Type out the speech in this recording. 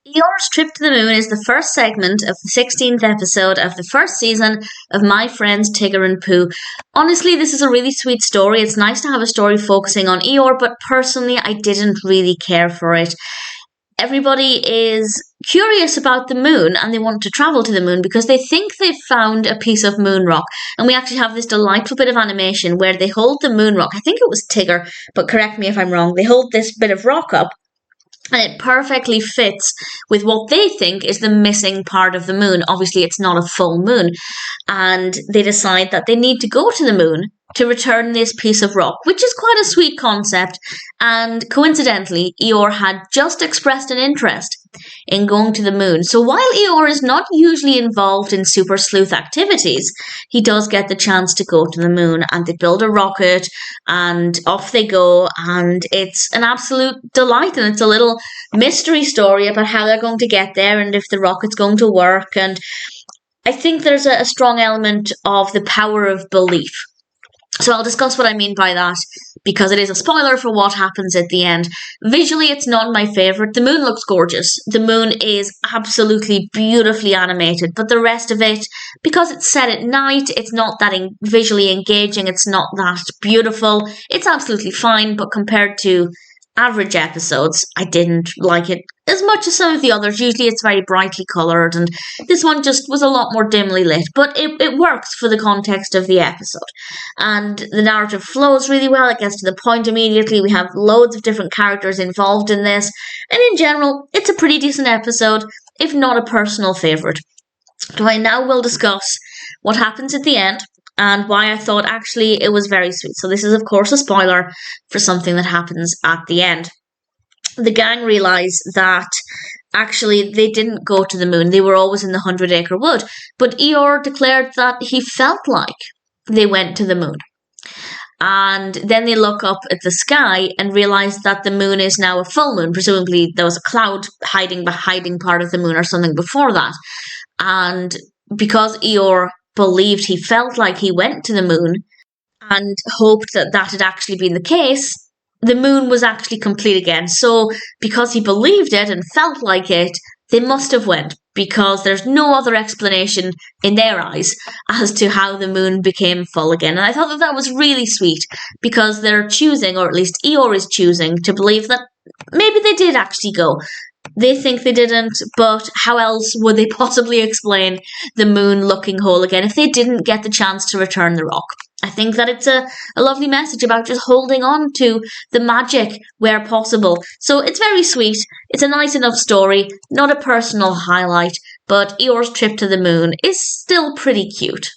Eeyore's Trip to the Moon is the first segment of the 16th episode of the first season of My Friends Tigger and Pooh. Honestly, this is a really sweet story. It's nice to have a story focusing on Eeyore, but personally, I didn't really care for it. Everybody is curious about the moon and they want to travel to the moon because they think they've found a piece of moon rock. And we actually have this delightful bit of animation where they hold the moon rock. I think it was Tigger, but correct me if I'm wrong. They hold this bit of rock up and it perfectly fits with what they think is the missing part of the moon. Obviously, it's not a full moon. And they decide that they need to go to the moon to return this piece of rock, which is quite a sweet concept. And coincidentally, Eeyore had just expressed an interest in going to the moon. So while Eeyore is not usually involved in super sleuth activities, he does get the chance to go to the moon, and they build a rocket and off they go, and it's an absolute delight. And it's a little mystery story about how they're going to get there and if the rocket's going to work. And I think there's a strong element of the power of belief. So I'll discuss what I mean by that, because it is a spoiler for what happens at the end. Visually, it's not my favourite. The moon looks gorgeous. The moon is absolutely beautifully animated, but the rest of it, because it's set at night, it's not that visually engaging, it's not that beautiful. It's absolutely fine, but compared to average episodes, I didn't like it as much as some of the others. Usually it's very brightly coloured, and this one just was a lot more dimly lit, but it works for the context of the episode. And the narrative flows really well. It gets to the point immediately. We have loads of different characters involved in this, and in general, it's a pretty decent episode, if not a personal favourite. So I now will discuss what happens at the end and why I thought actually it was very sweet. So this is, of course, a spoiler for something that happens at the end. The gang realise that actually they didn't go to the moon. They were always in the 100-acre wood. But Eeyore declared that he felt like they went to the moon. And then they look up at the sky and realise that the moon is now a full moon. Presumably there was a cloud hiding part of the moon or something before that. And because Eeyore believed he felt like he went to the moon and hoped that that had actually been the case, the moon was actually complete again. So because he believed it and felt like it, they must have went, because there's no other explanation in their eyes as to how the moon became full again. And I thought that that was really sweet, because they're choosing, or at least Eeyore is choosing, to believe that maybe they did actually go. They think they didn't, but how else would they possibly explain the moon looking whole again if they didn't get the chance to return the rock? I think that it's a lovely message about just holding on to the magic where possible. So it's very sweet. It's a nice enough story, not a personal highlight, but Eeyore's Trip to the Moon is still pretty cute.